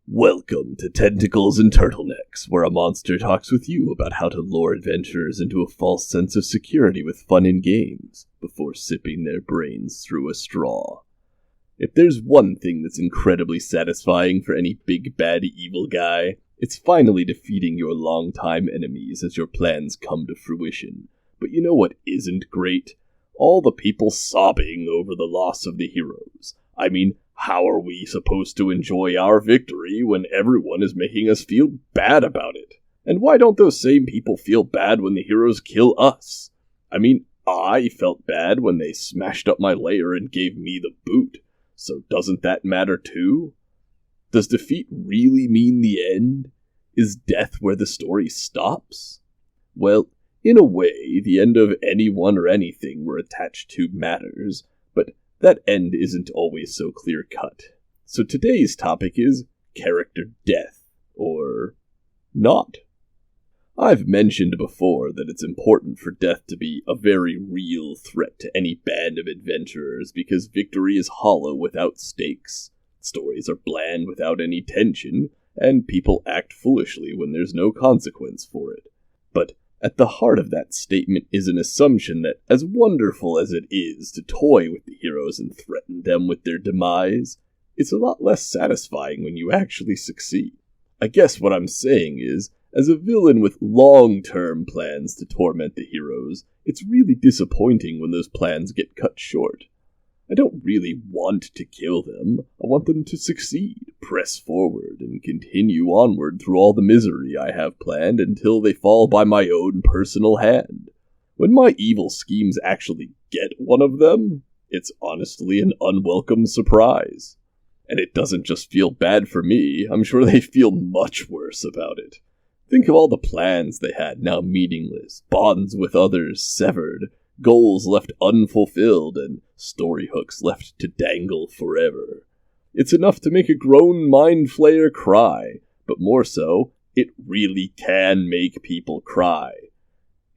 Welcome to Tentacles and Turtlenecks, where a monster talks with you about how to lure adventurers into a false sense of security with fun and games, before sipping their brains through a straw. If there's one thing that's incredibly satisfying for any big bad evil guy, it's finally defeating your longtime enemies as your plans come to fruition. But you know what isn't great? All the people sobbing over the loss of the heroes. I mean, how are we supposed to enjoy our victory when everyone is making us feel bad about it? And why don't those same people feel bad when the heroes kill us? I mean, I felt bad when they smashed up my lair and gave me the boot. So doesn't that matter too? Does defeat really mean the end? Is death where the story stops? Well, in a way, the end of anyone or anything we're attached to matters, but that end isn't always so clear-cut. So today's topic is character death, or not. I've mentioned before that it's important for death to be a very real threat to any band of adventurers because victory is hollow without stakes, stories are bland without any tension, and people act foolishly when there's no consequence for it. But at the heart of that statement is an assumption that, as wonderful as it is to toy with the heroes and threaten them with their demise, it's a lot less satisfying when you actually succeed. I guess what I'm saying is, as a villain with long-term plans to torment the heroes, it's really disappointing when those plans get cut short. I don't really want to kill them. I want them to succeed, press forward, and continue onward through all the misery I have planned until they fall by my own personal hand. When my evil schemes actually get one of them, it's honestly an unwelcome surprise. And it doesn't just feel bad for me, I'm sure they feel much worse about it. Think of all the plans they had now meaningless, bonds with others severed, goals left unfulfilled, and story hooks left to dangle forever. It's enough to make a grown mind flayer cry, but more so, it really can make people cry.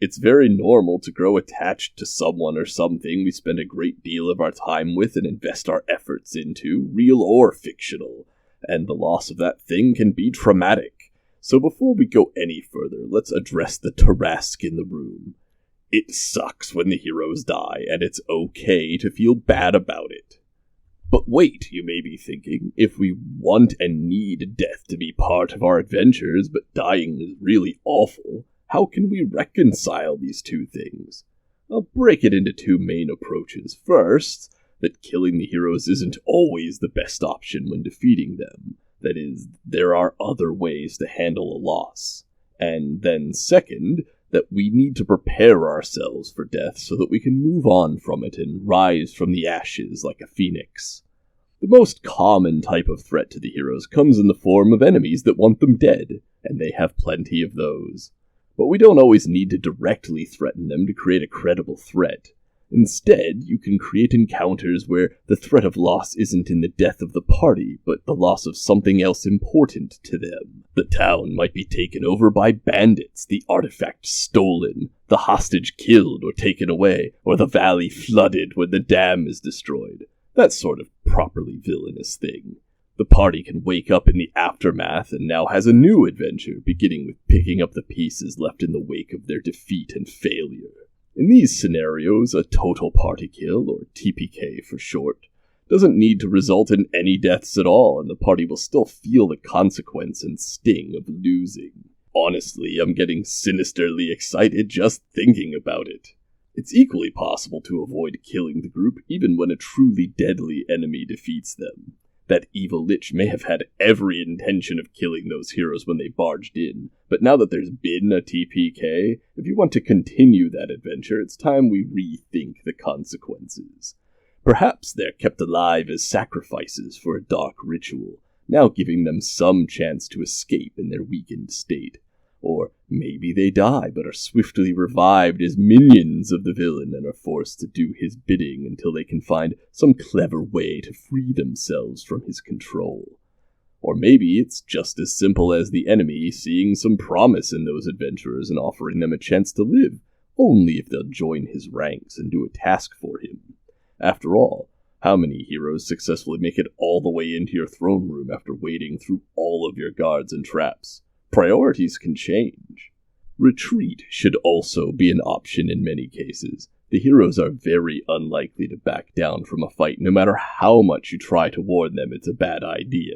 It's very normal to grow attached to someone or something we spend a great deal of our time with and invest our efforts into, real or fictional, and the loss of that thing can be traumatic. So before we go any further, let's address the Tarrasque in the room. It sucks when the heroes die, and it's okay to feel bad about it. But wait, you may be thinking, if we want and need death to be part of our adventures, but dying is really awful, how can we reconcile these two things? I'll break it into two main approaches. First, that killing the heroes isn't always the best option when defeating them. That is, there are other ways to handle a loss. And then second, that we need to prepare ourselves for death so that we can move on from it and rise from the ashes like a phoenix. The most common type of threat to the heroes comes in the form of enemies that want them dead, and they have plenty of those. But we don't always need to directly threaten them to create a credible threat. Instead, you can create encounters where the threat of loss isn't in the death of the party, but the loss of something else important to them. The town might be taken over by bandits, the artifact stolen, the hostage killed or taken away, or the valley flooded when the dam is destroyed. That sort of properly villainous thing. The party can wake up in the aftermath and now has a new adventure, beginning with picking up the pieces left in the wake of their defeat and failure. In these scenarios, a total party kill, or TPK for short, doesn't need to result in any deaths at all, and the party will still feel the consequence and sting of losing. Honestly, I'm getting sinisterly excited just thinking about it. It's equally possible to avoid killing the group even when a truly deadly enemy defeats them. That evil lich may have had every intention of killing those heroes when they barged in, but now that there's been a TPK, if you want to continue that adventure, it's time we rethink the consequences. Perhaps they're kept alive as sacrifices for a dark ritual, now giving them some chance to escape in their weakened state. Or maybe they die but are swiftly revived as minions of the villain and are forced to do his bidding until they can find some clever way to free themselves from his control. Or maybe it's just as simple as the enemy seeing some promise in those adventurers and offering them a chance to live, only if they'll join his ranks and do a task for him. After all, How many heroes successfully make it all the way into your throne room after wading through all all of your guards and traps. Priorities can change. Retreat should also be an option in many cases. The heroes are very unlikely to back down from a fight, no matter how much you try to warn them it's a bad idea.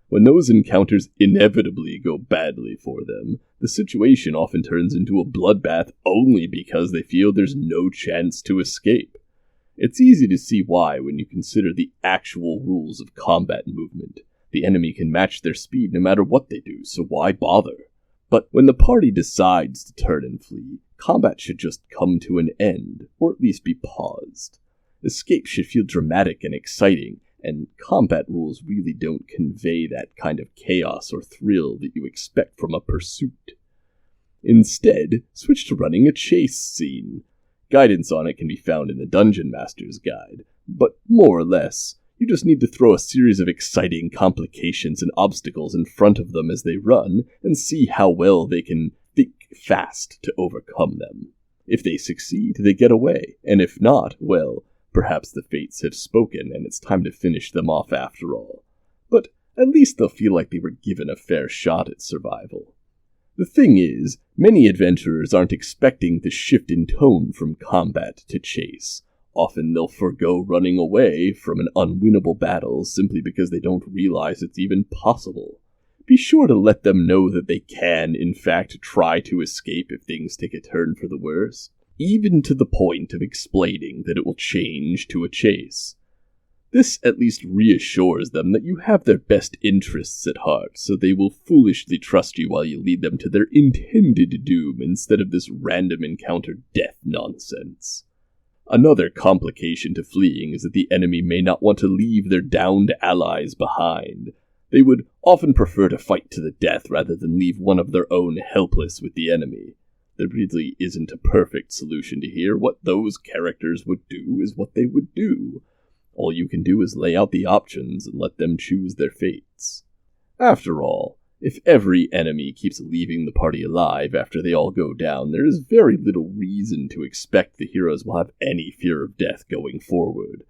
When those encounters inevitably go badly for them, the situation often turns into a bloodbath only because they feel there's no chance to escape. It's easy to see why when you consider the actual rules of combat movement. The enemy can match their speed no matter what they do, so why bother? But when the party decides to turn and flee, combat should just come to an end, or at least be paused. Escape should feel dramatic and exciting, and combat rules really don't convey that kind of chaos or thrill that you expect from a pursuit. Instead, switch to running a chase scene. Guidance on it can be found in the Dungeon Master's Guide, but more or less, you just need to throw a series of exciting complications and obstacles in front of them as they run, and see how well they can think fast to overcome them. If they succeed, they get away, and if not, well, perhaps the fates have spoken and it's time to finish them off after all. But at least they'll feel like they were given a fair shot at survival. The thing is, many adventurers aren't expecting the shift in tone from combat to chase. Often they'll forgo running away from an unwinnable battle simply because they don't realize it's even possible. Be sure to let them know that they can, in fact, try to escape if things take a turn for the worse, even to the point of explaining that it will change to a chase. This at least reassures them that you have their best interests at heart, so they will foolishly trust you while you lead them to their intended doom instead of this random encounter death nonsense. Another complication to fleeing is that the enemy may not want to leave their downed allies behind. They would often prefer to fight to the death rather than leave one of their own helpless with the enemy. There really isn't a perfect solution to here. What those characters would do is what they would do. All you can do is lay out the options and let them choose their fates. After all, if every enemy keeps leaving the party alive after they all go down, there is very little reason to expect the heroes will have any fear of death going forward.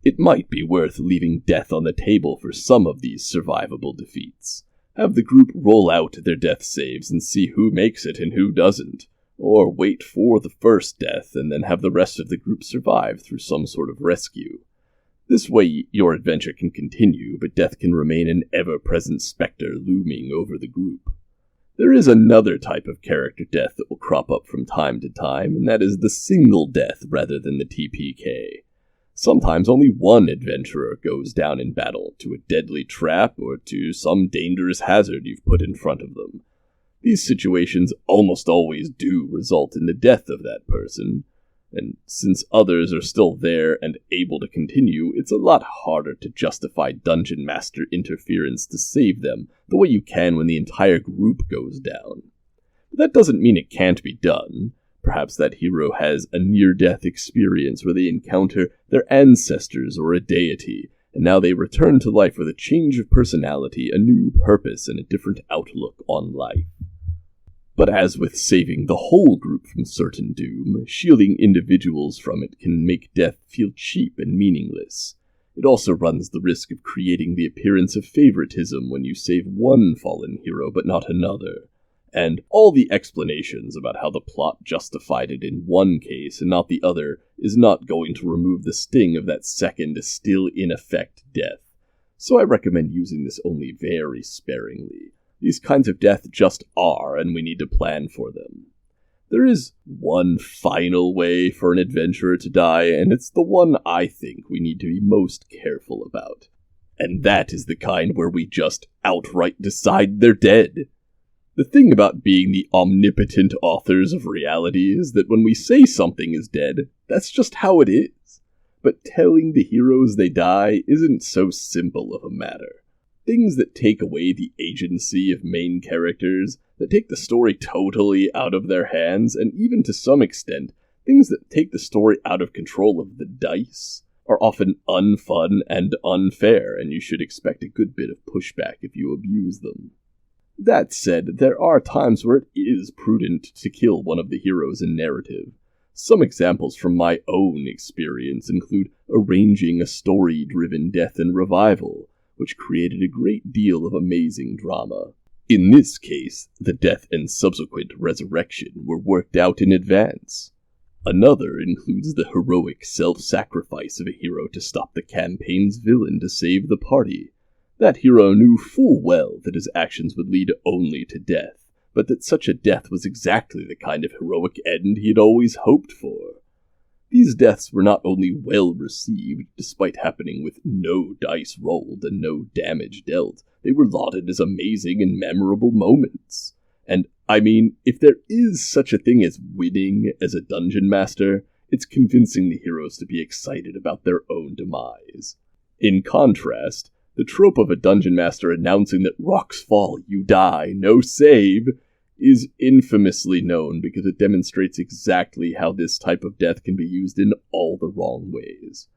It might be worth leaving death on the table for some of these survivable defeats. Have the group roll out their death saves and see who makes it and who doesn't. Or wait for the first death and then have the rest of the group survive through some sort of rescue. This way your adventure can continue, but death can remain an ever-present specter looming over the group. There is another type of character death that will crop up from time to time, and that is the single death rather than the TPK. Sometimes only one adventurer goes down in battle, to a deadly trap or to some dangerous hazard you've put in front of them. These situations almost always do result in the death of that person, and since others are still there and able to continue, it's a lot harder to justify Dungeon Master interference to save them the way you can when the entire group goes down. But that doesn't mean it can't be done. Perhaps that hero has a near-death experience where they encounter their ancestors or a deity, and now they return to life with a change of personality, a new purpose, and a different outlook on life. But as with saving the whole group from certain doom, shielding individuals from it can make death feel cheap and meaningless. It also runs the risk of creating the appearance of favoritism when you save one fallen hero but not another. And all the explanations about how the plot justified it in one case and not the other is not going to remove the sting of that second, still in effect death. So I recommend using this only very sparingly. These kinds of death just are, and we need to plan for them. There is one final way for an adventurer to die, and it's the one I think we need to be most careful about. And that is the kind where we just outright decide they're dead. The thing about being the omnipotent authors of reality is that when we say something is dead, that's just how it is. But telling the heroes they die isn't so simple of a matter. Things that take away the agency of main characters, that take the story totally out of their hands, and even to some extent, things that take the story out of control of the dice, are often unfun and unfair, and you should expect a good bit of pushback if you abuse them. That said, there are times where it is prudent to kill one of the heroes in narrative. Some examples from my own experience include arranging a story-driven death in Revival, which created a great deal of amazing drama. In this case, the death and subsequent resurrection were worked out in advance. Another includes the heroic self-sacrifice of a hero to stop the campaign's villain to save the party. That hero knew full well that his actions would lead only to death, but that such a death was exactly the kind of heroic end he had always hoped for. These deaths were not only well received, despite happening with no dice rolled and no damage dealt, they were lauded as amazing and memorable moments. And, I mean, if there is such a thing as winning as a dungeon master, it's convincing the heroes to be excited about their own demise. In contrast, the trope of a dungeon master announcing that rocks fall, you die, no save, is infamously known because it demonstrates exactly how this type of death can be used in all the wrong ways.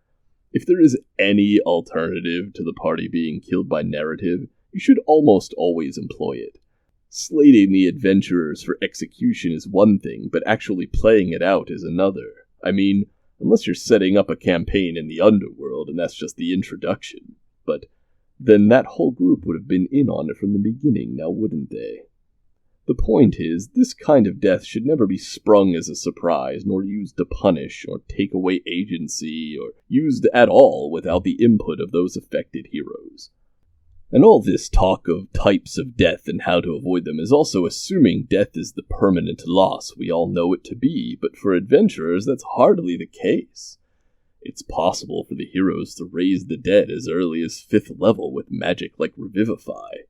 If there is any alternative to the party being killed by narrative, you should almost always employ it. Slating the adventurers for execution is one thing, but actually playing it out is another. I mean, unless you're setting up a campaign in the underworld and that's just the introduction. But then that whole group would have been in on it from the beginning, now wouldn't they? The point is, this kind of death should never be sprung as a surprise, nor used to punish, or take away agency, or used at all without the input of those affected heroes. And all this talk of types of death and how to avoid them is also assuming death is the permanent loss we all know it to be, but for adventurers that's hardly the case. It's possible for the heroes to raise the dead as early as 5th level with magic like Revivify.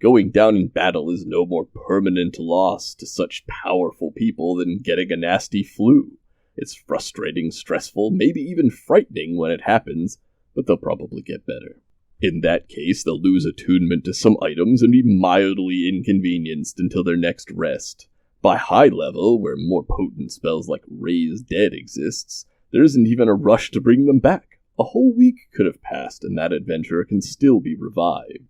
Going down in battle is no more permanent loss to such powerful people than getting a nasty flu. It's frustrating, stressful, maybe even frightening when it happens, but they'll probably get better. In that case, they'll lose attunement to some items and be mildly inconvenienced until their next rest. By high level, where more potent spells like Raise Dead exists, there isn't even a rush to bring them back. A whole week could have passed and that adventurer can still be revived.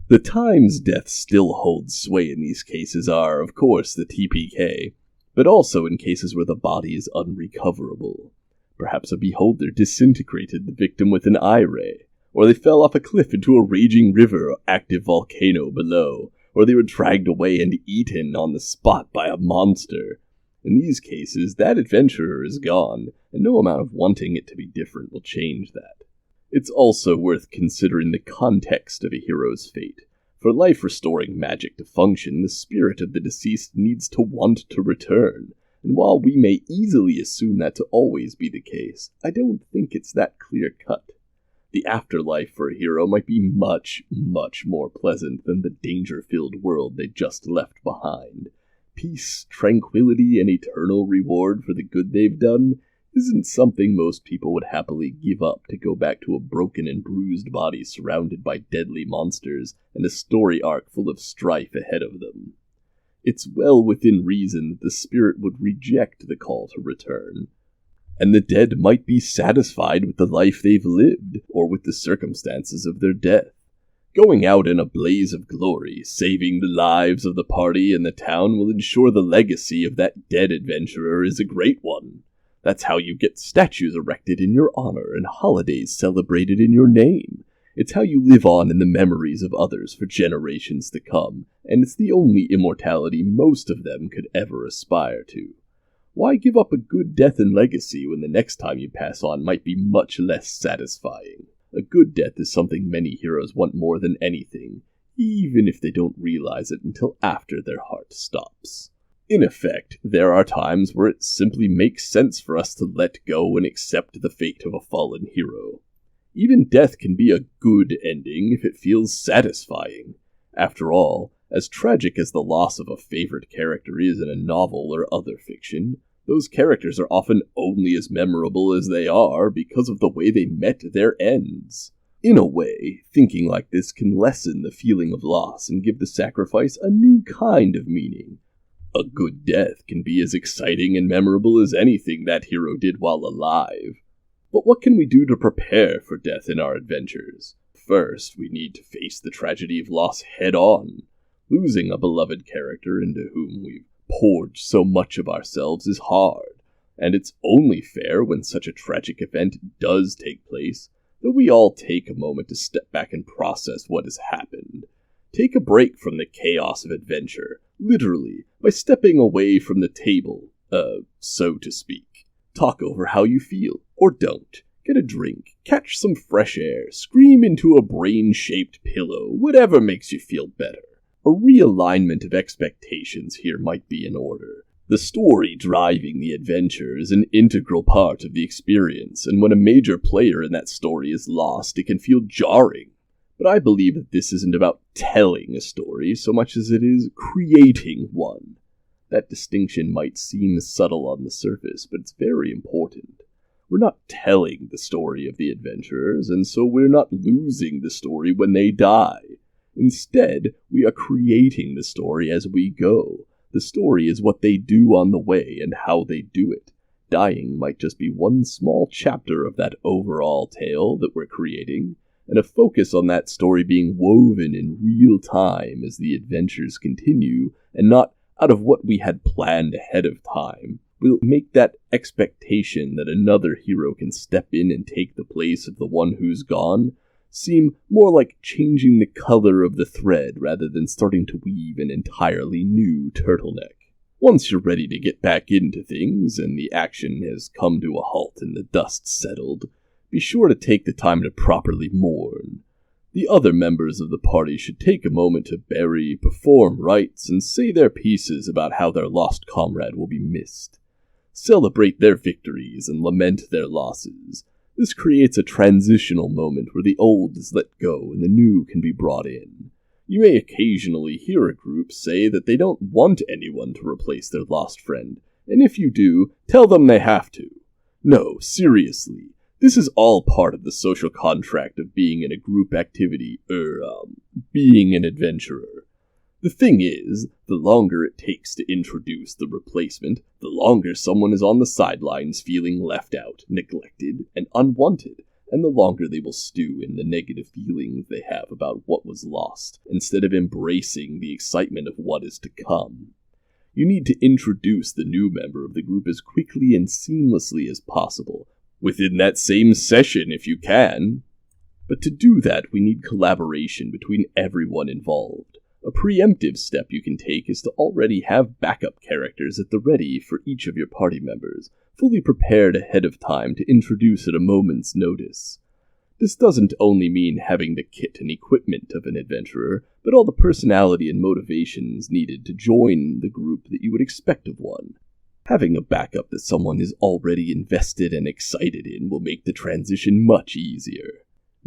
The times death still holds sway in these cases are, of course, the TPK, but also in cases where the body is unrecoverable. Perhaps a beholder disintegrated the victim with an eye ray, or they fell off a cliff into a raging river or active volcano below, or they were dragged away and eaten on the spot by a monster. In these cases, that adventurer is gone, and no amount of wanting it to be different will change that. It's also worth considering the context of a hero's fate. For life-restoring magic to function, the spirit of the deceased needs to want to return, and while we may easily assume that to always be the case, I don't think it's that clear-cut. The afterlife for a hero might be much, much more pleasant than the danger-filled world they just left behind. Peace, tranquility, and eternal reward for the good they've done isn't something most people would happily give up to go back to a broken and bruised body surrounded by deadly monsters and a story arc full of strife ahead of them. It's well within reason that the spirit would reject the call to return, and the dead might be satisfied with the life they've lived, or with the circumstances of their death. Going out in a blaze of glory, saving the lives of the party and the town will ensure the legacy of that dead adventurer is a great one. That's how you get statues erected in your honor and holidays celebrated in your name. It's how you live on in the memories of others for generations to come, and it's the only immortality most of them could ever aspire to. Why give up a good death and legacy when the next time you pass on might be much less satisfying? A good death is something many heroes want more than anything, even if they don't realize it until after their heart stops. In effect, there are times where it simply makes sense for us to let go and accept the fate of a fallen hero. Even death can be a good ending if it feels satisfying. After all, as tragic as the loss of a favorite character is in a novel or other fiction, those characters are often only as memorable as they are because of the way they met their ends. In a way, thinking like this can lessen the feeling of loss and give the sacrifice a new kind of meaning. A good death can be as exciting and memorable as anything that hero did while alive. But what can we do to prepare for death in our adventures? First, we need to face the tragedy of loss head-on. Losing a beloved character into whom we've poured so much of ourselves is hard, and it's only fair when such a tragic event does take place that we all take a moment to step back and process what has happened. Take a break from the chaos of adventure, literally, by stepping away from the table, so to speak. Talk over how you feel, or don't. Get a drink, catch some fresh air, scream into a brain-shaped pillow, whatever makes you feel better. A realignment of expectations here might be in order. The story driving the adventure is an integral part of the experience, and when a major player in that story is lost, it can feel jarring. But I believe that this isn't about telling a story so much as it is creating one. That distinction might seem subtle on the surface, but it's very important. We're not telling the story of the adventurers, and so we're not losing the story when they die. Instead, we are creating the story as we go. The story is what they do on the way and how they do it. Dying might just be one small chapter of that overall tale that we're creating, and a focus on that story being woven in real time as the adventures continue, and not out of what we had planned ahead of time. Will make that expectation that another hero can step in and take the place of the one who's gone seem more like changing the color of the thread rather than starting to weave an entirely new turtleneck. Once you're ready to get back into things and the action has come to a halt and the dust settled, be sure to take the time to properly mourn. The other members of the party should take a moment to bury, perform rites, and say their pieces about how their lost comrade will be missed. Celebrate their victories and lament their losses. This creates a transitional moment where the old is let go and the new can be brought in. You may occasionally hear a group say that they don't want anyone to replace their lost friend, and if you do, tell them they have to. No, seriously, this is all part of the social contract of being in a group activity, being an adventurer. The thing is, the longer it takes to introduce the replacement, the longer someone is on the sidelines feeling left out, neglected, and unwanted, and the longer they will stew in the negative feelings they have about what was lost, instead of embracing the excitement of what is to come. You need to introduce the new member of the group as quickly and seamlessly as possible, within that same session if you can. But to do that, we need collaboration between everyone involved. A preemptive step you can take is to already have backup characters at the ready for each of your party members, fully prepared ahead of time to introduce at a moment's notice. This doesn't only mean having the kit and equipment of an adventurer, but all the personality and motivations needed to join the group that you would expect of one. Having a backup that someone is already invested and excited in will make the transition much easier.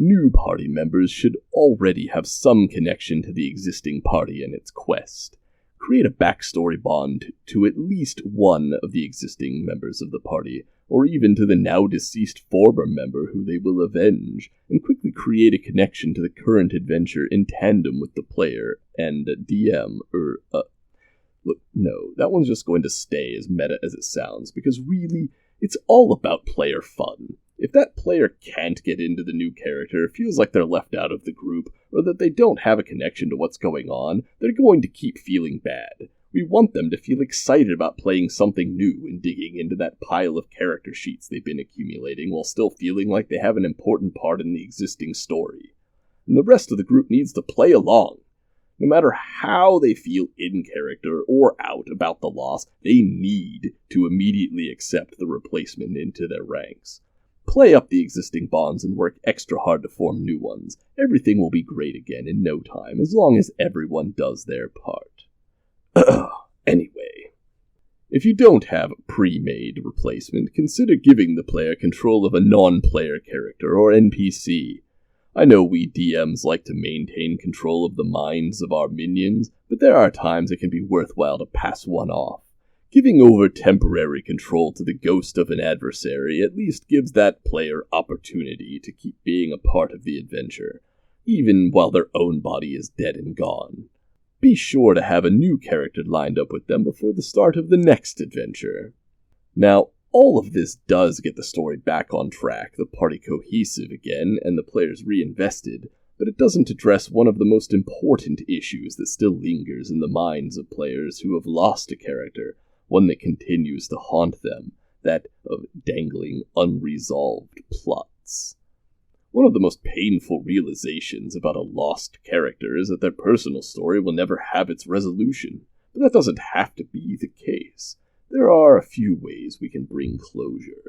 New party members should already have some connection to the existing party and its quest. Create a backstory bond to at least one of the existing members of the party, or even to the now-deceased former member who they will avenge, and quickly create a connection to the current adventure in tandem with the player and DM, Look, no, that one's just going to stay as meta as it sounds, because really, it's all about player fun. If that player can't get into the new character, feels like they're left out of the group, or that they don't have a connection to what's going on, they're going to keep feeling bad. We want them to feel excited about playing something new and digging into that pile of character sheets they've been accumulating while still feeling like they have an important part in the existing story. And the rest of the group needs to play along. No matter how they feel in character or out about the loss, they need to immediately accept the replacement into their ranks. Play up the existing bonds and work extra hard to form new ones. Everything will be great again in no time, as long as everyone does their part. Anyway, if you don't have a pre-made replacement, consider giving the player control of a non-player character or NPC. I know we DMs like to maintain control of the minds of our minions, but there are times it can be worthwhile to pass one off. Giving over temporary control to the ghost of an adversary at least gives that player opportunity to keep being a part of the adventure, even while their own body is dead and gone. Be sure to have a new character lined up with them before the start of the next adventure. Now, all of this does get the story back on track, the party cohesive again, and the players reinvested, but it doesn't address one of the most important issues that still lingers in the minds of players who have lost a character, one that continues to haunt them, that of dangling unresolved plots. One of the most painful realizations about a lost character is that their personal story will never have its resolution, but that doesn't have to be the case. There are a few ways we can bring closure.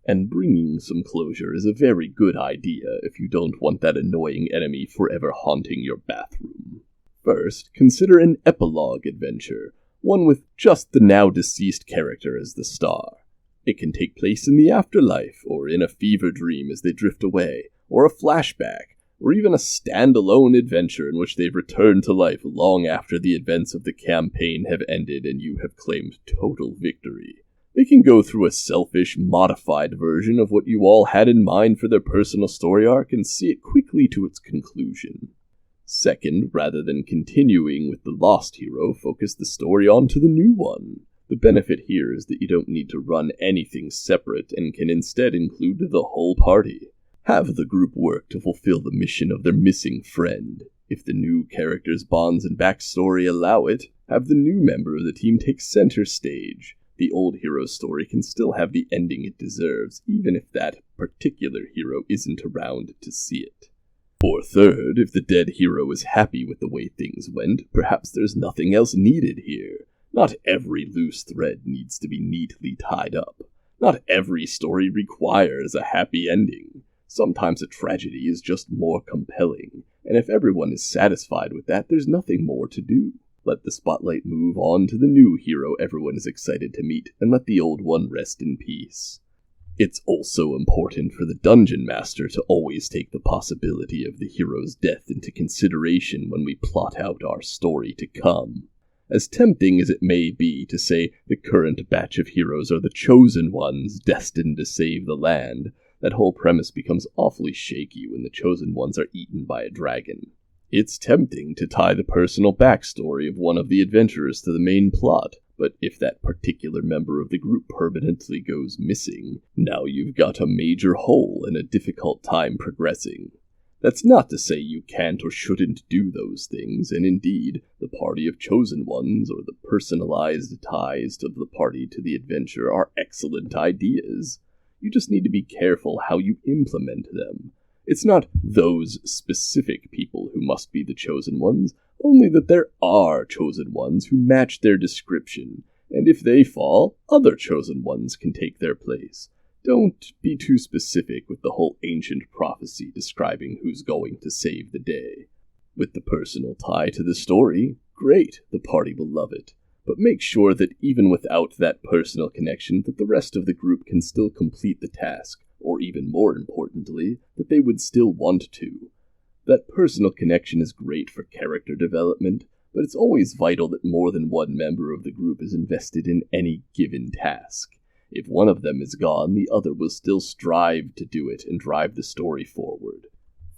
And bringing some closure is a very good idea if you don't want that annoying enemy forever haunting your bathroom. First, consider an epilogue adventure, one with just the now-deceased character as the star. It can take place in the afterlife, or in a fever dream as they drift away, or a flashback, or even a standalone adventure in which they've returned to life long after the events of the campaign have ended and you have claimed total victory. They can go through a selfish, modified version of what you all had in mind for their personal story arc and see it quickly to its conclusion. Second, rather than continuing with the lost hero, focus the story onto the new one. The benefit here is that you don't need to run anything separate and can instead include the whole party. Have the group work to fulfill the mission of their missing friend. If the new character's bonds and backstory allow it, have the new member of the team take center stage. The old hero's story can still have the ending it deserves, even if that particular hero isn't around to see it. Or third, if the dead hero is happy with the way things went, perhaps there's nothing else needed here. Not every loose thread needs to be neatly tied up. Not every story requires a happy ending. Sometimes a tragedy is just more compelling, and if everyone is satisfied with that, there's nothing more to do. Let the spotlight move on to the new hero everyone is excited to meet, and let the old one rest in peace. It's also important for the dungeon master to always take the possibility of the hero's death into consideration when we plot out our story to come. As tempting as it may be to say the current batch of heroes are the chosen ones destined to save the land, that whole premise becomes awfully shaky when the chosen ones are eaten by a dragon. It's tempting to tie the personal backstory of one of the adventurers to the main plot, but if that particular member of the group permanently goes missing, now you've got a major hole and a difficult time progressing. That's not to say you can't or shouldn't do those things, and indeed, the party of chosen ones or the personalized ties of the party to the adventure are excellent ideas. You just need to be careful how you implement them. It's not those specific people who must be the chosen ones, only that there are chosen ones who match their description, and if they fall, other chosen ones can take their place. Don't be too specific with the whole ancient prophecy describing who's going to save the day. With the personal tie to the story, great, the party will love it. But make sure that even without that personal connection, that the rest of the group can still complete the task, or even more importantly, that they would still want to. That personal connection is great for character development, but it's always vital that more than one member of the group is invested in any given task. If one of them is gone, the other will still strive to do it and drive the story forward.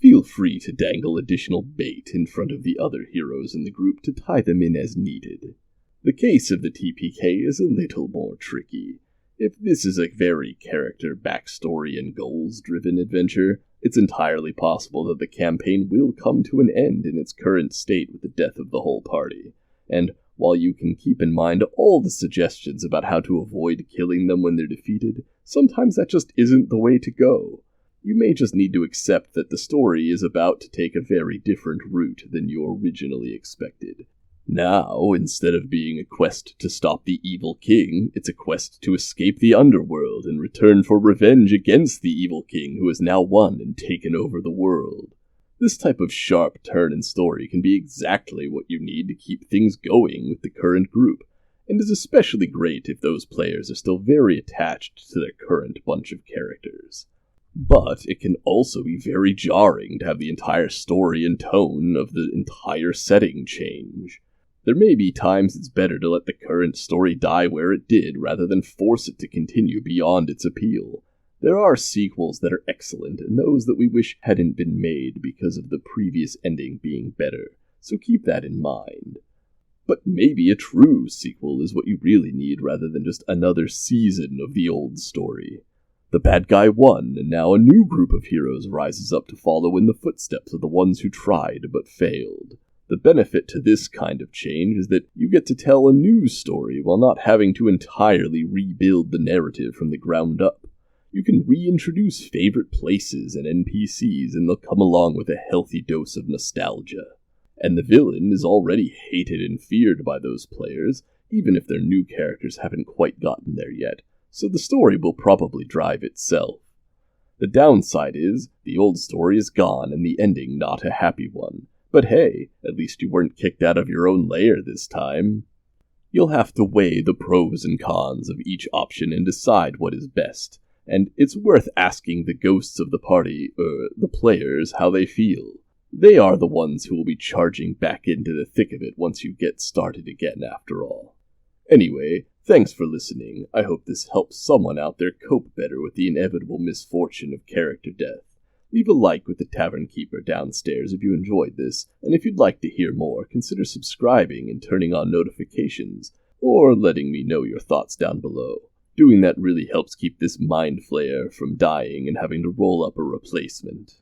Feel free to dangle additional bait in front of the other heroes in the group to tie them in as needed. The case of the TPK is a little more tricky. If this is a very character backstory and goals-driven adventure, it's entirely possible that the campaign will come to an end in its current state with the death of the whole party. And while you can keep in mind all the suggestions about how to avoid killing them when they're defeated, sometimes that just isn't the way to go. You may just need to accept that the story is about to take a very different route than you originally expected. Now, instead of being a quest to stop the evil king, it's a quest to escape the underworld and return for revenge against the evil king who has now won and taken over the world. This type of sharp turn in story can be exactly what you need to keep things going with the current group, and is especially great if those players are still very attached to their current bunch of characters. But it can also be very jarring to have the entire story and tone of the entire setting change. There may be times it's better to let the current story die where it did rather than force it to continue beyond its appeal. There are sequels that are excellent and those that we wish hadn't been made because of the previous ending being better, so keep that in mind. But maybe a true sequel is what you really need rather than just another season of the old story. The bad guy won, and now a new group of heroes rises up to follow in the footsteps of the ones who tried but failed. The benefit to this kind of change is that you get to tell a new story while not having to entirely rebuild the narrative from the ground up. You can reintroduce favorite places and NPCs, and they'll come along with a healthy dose of nostalgia. And the villain is already hated and feared by those players, even if their new characters haven't quite gotten there yet, so the story will probably drive itself. The downside is, the old story is gone and the ending not a happy one. But hey, at least you weren't kicked out of your own lair this time. You'll have to weigh the pros and cons of each option and decide what is best. And it's worth asking the ghosts of the party, the players, how they feel. They are the ones who will be charging back into the thick of it once you get started again, after all. Anyway, thanks for listening. I hope this helps someone out there cope better with the inevitable misfortune of character death. Leave a like with the Tavern Keeper downstairs if you enjoyed this, and if you'd like to hear more, consider subscribing and turning on notifications, or letting me know your thoughts down below. Doing that really helps keep this mind flayer from dying and having to roll up a replacement.